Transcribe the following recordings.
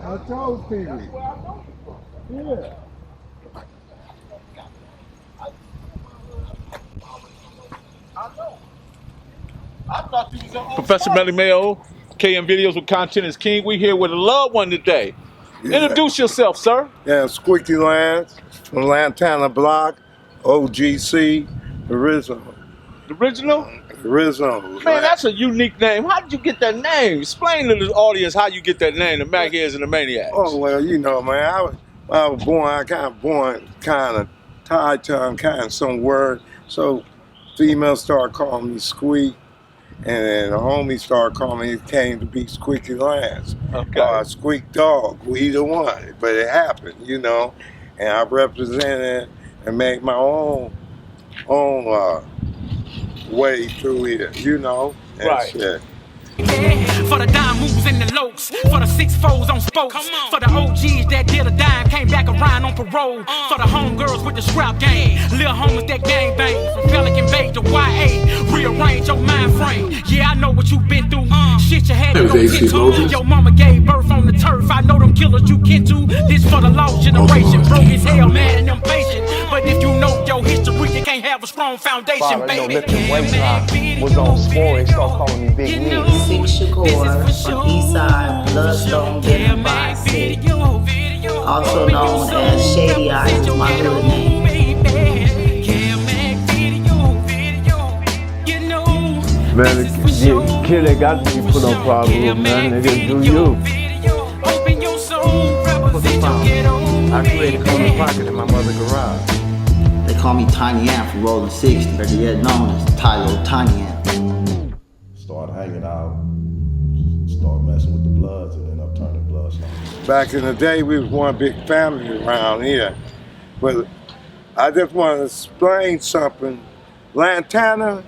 I told Pee Wee. Yeah. Professor Melly Mel, KM Videos with Content is King. We here with a loved one today. Yeah. Introduce yourself, sir. Yeah, Squeaky Lance from Lantana Blocc, OGC, original. Original? Original. Man, that's a unique name. How did you get that name? Explain to the audience how you get that name, the Macheads and the Maniacs. Oh, well, you know, man, I was born kind of tied to kind of some word. So females started calling me Squeak. And then the homies started calling me, it came to be Squeaky Lance. Okay. Squeak Dog, either one. But it happened, you know. And I represented and made my own way through here, you know. And Right. shit. For the dime moves and the lokes, for the 6-4s on spokes, for the OGs that did a dime, came back around on parole, for the homegirls with the scrap game, little homies that gang bang, from Pelican Bay to YA, rearrange your mind frame. Yeah, I know what you've been through, shit you had to go get to. Your mama gave birth on the turf, I know them killers you get to. This for the lost generation, broke as hell, mad and impatient. But if you know your history, you can't have a strong foundation, baby. Lifting weights when I was on sport, they start calling me Big Knee. Six Shakur from Eastside, Bloodstone, getting by six. Also known as Shady Eyes, my hood name. Man, the kid that got to be put on problem, man, nigga, do you. I created Coleman Pocket in my mother's garage. They call me Tiny Ant from Rolling 60, but yet known as Tylo Tiny Ant. Start hanging out, start messing with the Bloods, and end up turning Bloods. Back in the day, we was one big family around here. But I just want to explain something. Lantana,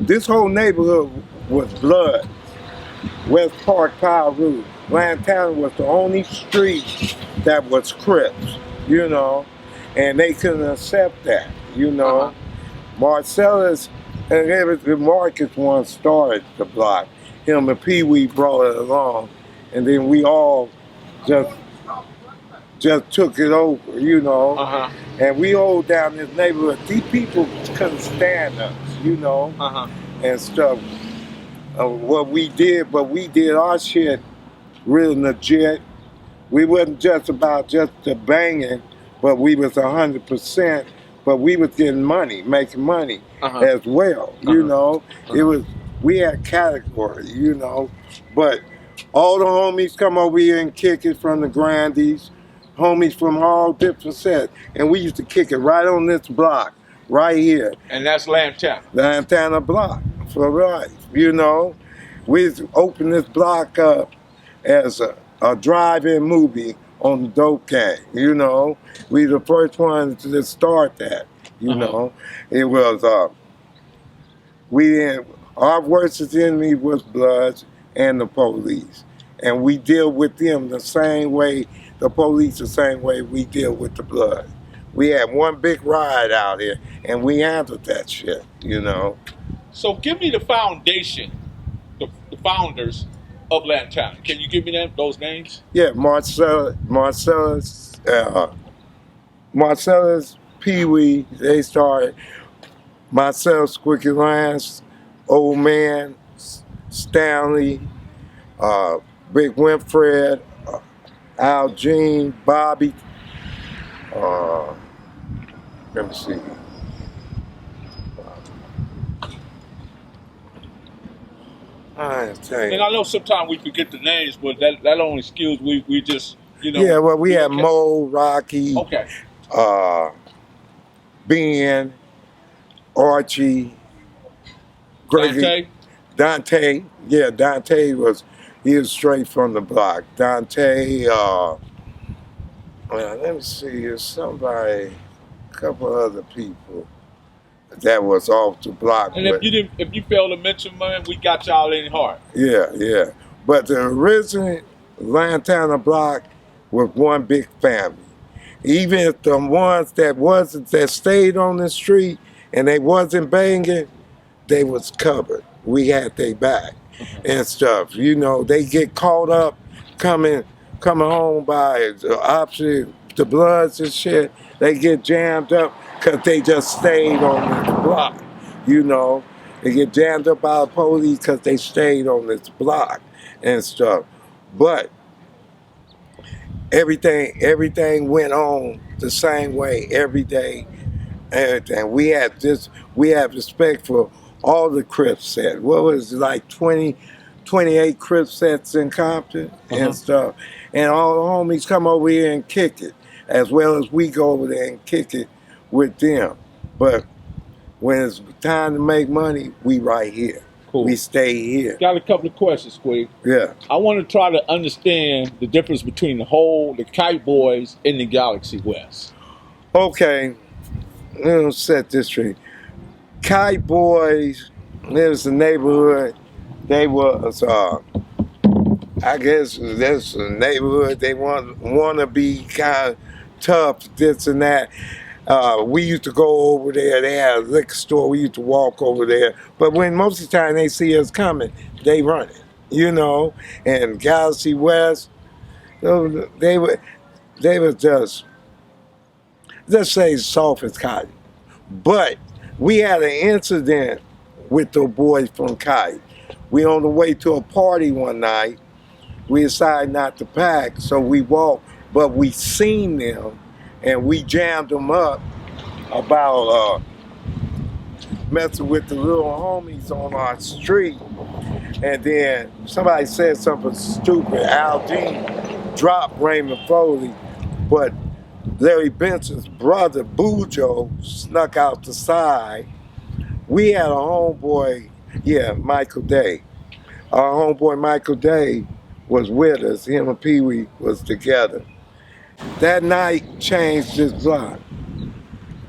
this whole neighborhood was blood. West Park Piru. Lantana was the only street that was Crips, you know, and they couldn't accept that, you know. Marcellus and Marcus one started the block. Him and Pee Wee brought it along, and then we all just took it over, you know. And we hold down this neighborhood. These people couldn't stand us, you know, and stuff. What we did, but we did our shit real legit. We wasn't just about just the banging, but we was 100%. But we was getting money, making money as well, you know. It was, we had category, you know. But all the homies come over here and kick it from the Grandees, homies from all different sets. And we used to kick it right on this block, right here. And that's Lantana. Lantana Blocc for life, you know. We opened this block up as a drive-in movie on the dope gang, you know. We the first ones to start that, you know. It was, our worst enemy was Bloods and the police. And we deal with them the same way, the police the same way we deal with the Bloods. We had one big ride out here and we handled that shit, you know. So give me the foundation, the founders of Lantana. Can you give me those names? Yeah, Marcellus, Pee Wee, they started. Myself, Squeaky Lance, Old Man, Stanley, Big Winfred, Al Jean, Bobby, let me see. And I know sometimes we forget the names, but that only skills we just, you know. Yeah, well, we had Mo, Rocky, Ben, Archie, Gravy, Dante. Yeah, Dante he was straight from the block. Dante, let me see, there's somebody, a couple other people that was off the block. And if you fail to mention, man, we got y'all in heart. Yeah, yeah. But the original Lantana Blocc was one big family. Even if the ones that stayed on the street and they wasn't banging, they was covered. We had their back and stuff. You know, they get caught up coming coming home by the opposite, the Bloods and shit, they get jammed up because they just stayed on this block, you know. They get jammed up by the police because they stayed on this block and stuff. But everything went on the same way every day. Everything. We have respect for all the Crips sets. What was it, like 28 Crips sets in Compton and stuff. And all the homies come over here and kick it, as well as we go over there and kick it with them. But when it's time to make money, we right here. Cool. We stay here. Got a couple of questions, Squeak. Yeah. I want to try to understand the difference between the Kite Boys, and the Galaxy West. Okay, let's set this straight. Kite Boys, there was a neighborhood. They was, I guess that's a neighborhood. They want to be kind of tough, this and that. We used to go over there. They had a liquor store. We used to walk over there. But when most of the time they see us coming, they run it, you know. And Galaxy West, they were just, let's say, soft as cotton. But we had an incident with the boys from Kite. We on the way to a party one night. We decided not to pack, so we walked. But we seen them, and we jammed them up about messing with the little homies on our street. And then somebody said something stupid. Aldine dropped Raymond Foley, but Larry Benson's brother, Bujo, snuck out the side. We had a homeboy, Michael Day. Our homeboy Michael Day was with us. Him and Pee Wee was together. That night changed this block.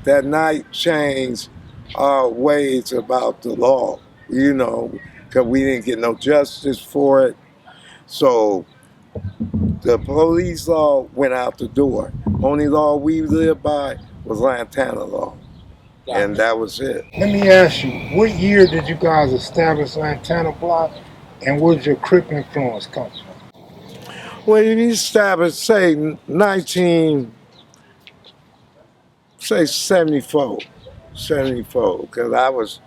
That night changed our ways about the law, you know, because we didn't get no justice for it. So the police law went out the door. Only law we lived by was Lantana law. And that was it. Let me ask you, what year did you guys establish Lantana Blocc, and where did your Crip influence come from? Well, you established, say, 74, because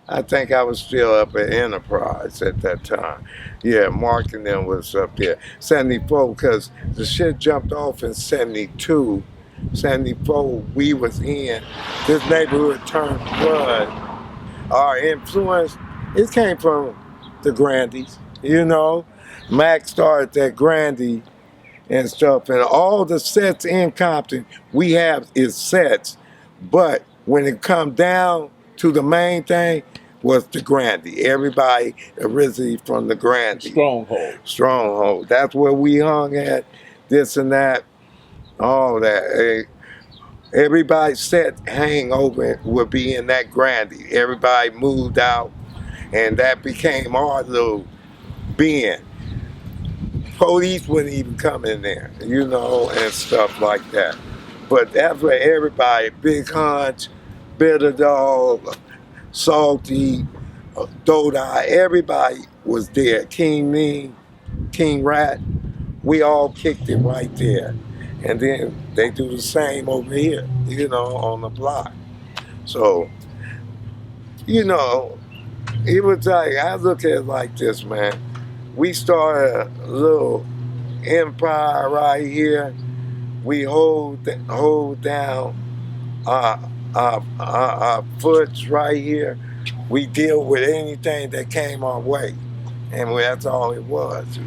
I think I was still up at Enterprise at that time. Yeah, Mark and them was up there. 74, because the shit jumped off in 72. 74, we was in. This neighborhood turned blood. Our influence, it came from the Grandees, you know. Mac started that Grandee and stuff, and all the sets in Compton we have is sets, but when it come down to the main thing was the Grandee. Everybody originally from the Grandee. Stronghold. That's where we hung at, this and that, all that. Everybody's set hangover would be in that Grandee. Everybody moved out, and that became our little being. Police wouldn't even come in there, you know, and stuff like that. But that's where everybody, Big Hunch, Bitter Dog, Salty, Dodai, everybody was there. King Mean, King Rat, we all kicked it right there. And then they do the same over here, you know, on the block. So, you know, it was like, I look at it like this, man. We started a little empire right here. We hold down our foots right here. We deal with anything that came our way. And that's all it was.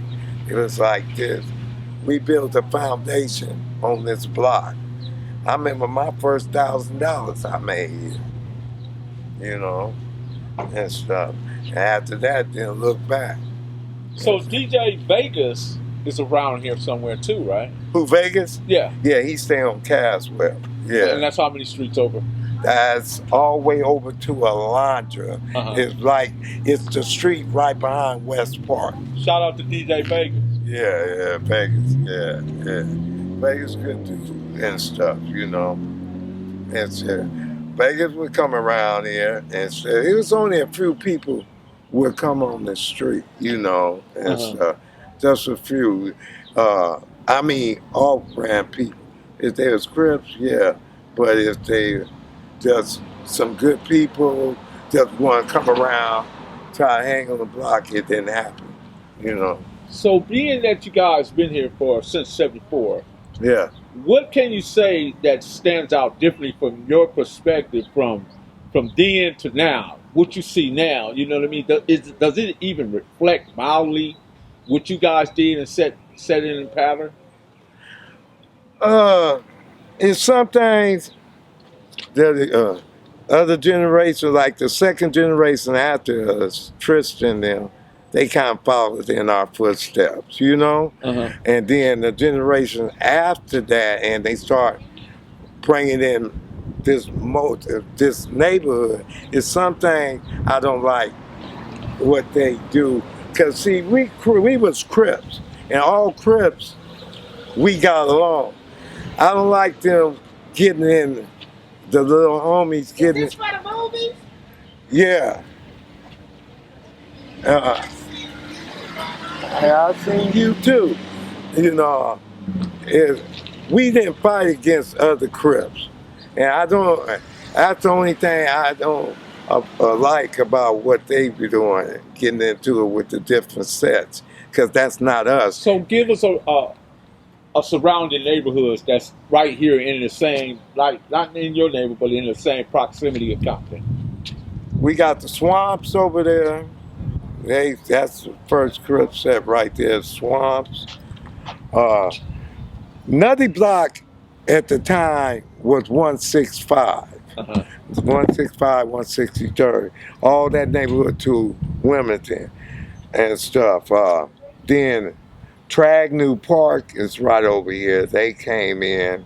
It was like this. We built a foundation on this block. I remember my first $1,000 I made here, you know, and stuff. And after that, didn't look back. So DJ Vegas is around here somewhere too, right? Who, Vegas? Yeah. Yeah, he stay on Caswell. Yeah. And that's how many streets over? That's all the way over to Alondra. It's the street right behind West Park. Shout out to DJ Vegas. Yeah, Vegas. Yeah. Vegas good dude and stuff, you know. And Vegas would come around here and say, it was only a few people would come on the street, you know, and stuff. Just a few. I mean, off-brand people. If they was Crips, yeah. But if they just some good people just want to come around, try to hang on the block, it didn't happen. You know. So being that you guys been here since '74, Yeah. what can you say that stands out differently from your perspective from then to now? What you see now, you know what I mean? Does it even reflect mildly what you guys did and set in a pattern? In some things, the other generation, like the second generation after us, Tristan them, they kind of followed in our footsteps, you know? And then the generation after that, and they start bringing in this neighborhood, is something I don't like what they do. Because, see, we was Crips, and all Crips, we got along. I don't like them getting in, the little homies getting. Is this for the movies? Yeah. I seen you too. You know, we didn't fight against other Crips, and I don't. That's the only thing I don't like about what they be doing, getting into it with the different sets, because that's not us. So give us a surrounding neighborhoods that's right here in the same, like not in your neighborhood, but in the same proximity of Compton. We got the Swamps over there. That's the first Crip set right there, Swamps. Nutty Block at the time was 165. 165, 163rd. All that neighborhood to Wilmington and stuff. Then Tragnew Park is right over here. They came in.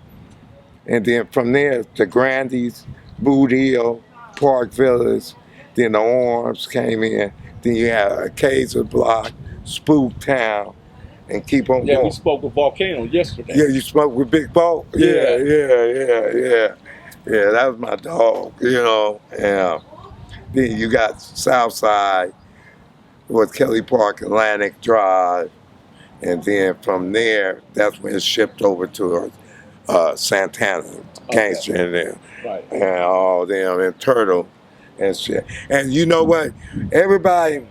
And then from there, the Grandees, Boot Hill, Park Villas, then the Arms came in. Then you had Kaiser Block, Spook Town, and keep on going. Yeah, we spoke with Volcano yesterday. Yeah, you spoke with Big Bo? Yeah, that was my dog, you know. And then you got Southside with Kelly Park, Atlantic Drive. And then from there, that's when it shipped over to Santana, Gangster in there. Right. And all them, and Turtle and shit. And you know what? Everybody,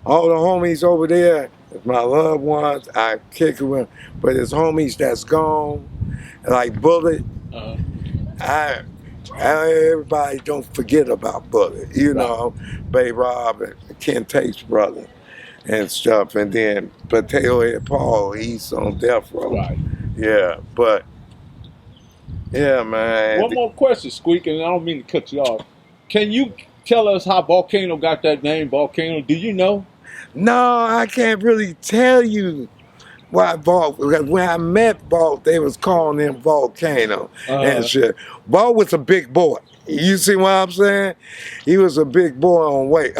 all the homies over there, my loved ones, I kick it with, but it's homies that's gone, like Bullet. Everybody don't forget about Bullet, you know, Bay Rob and Ken Tate's brother and stuff. And then Potato Head Paul, he's on death row. Right. Yeah, but yeah, man. One more question, Squeak, and I don't mean to cut you off. Can you tell us how Volcano got that name, Volcano? Do you know? No, I can't really tell you why Vault. Because when I met Vault, they was calling him Volcano and shit. Vault was a big boy. You see what I'm saying? He was a big boy on weight,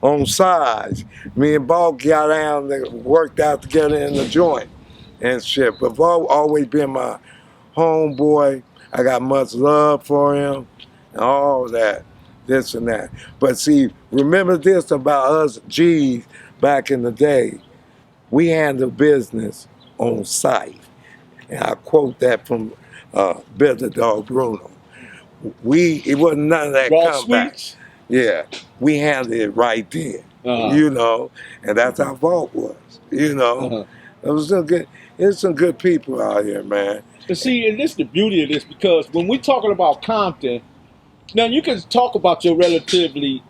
on size. Me and Vault got down and worked out together in the joint and shit. But Vault always been my homeboy. I got much love for him and all that, this and that. But see, remember this about us G's back in the day. We handled business on site. And I quote that from Better Dog Bruno. It wasn't none of that Raw comeback. sweets? Yeah, we handled it right then, you know, and that's how Vault was, you know. It was some good. There's some good people out here, man. But see, and this is the beauty of this, because when we're talking about Compton, now you can talk about your relatively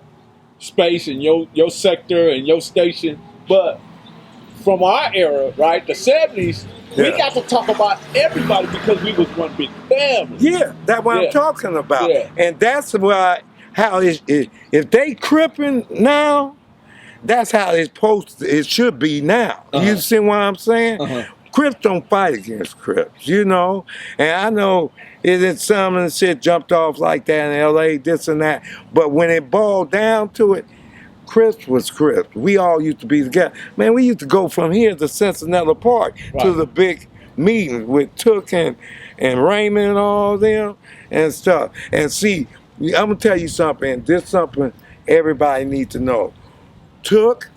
space and your sector and your station, but from our era, right, the 70s, we got to talk about everybody because we was one big family. Yeah, that's what I'm talking about. Yeah. And that's why, if they cripping now, that's how it should be now. You see what I'm saying? Crips don't fight against Crips, you know? And I know some of the shit jumped off like that in LA, this and that. But when it boiled down to it, Crips was Crips. We all used to be together. Man, we used to go from here to Cincinnati Park to the big meetings with Took and Raymond and all them and stuff. And see, I'm gonna tell you something, this is something everybody needs to know. Took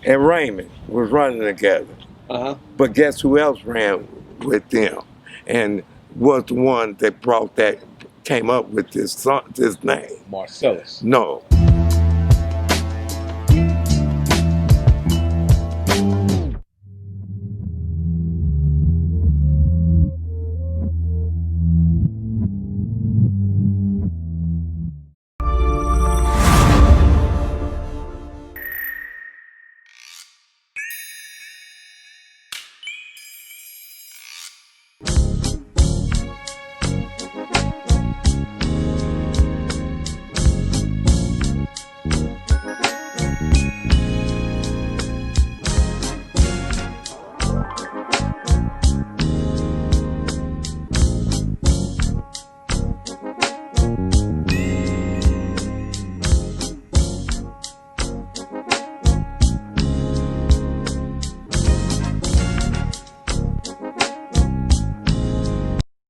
and Raymond was running together. But guess who else ran with them? And was the one that came up with this name. Marcellus. No.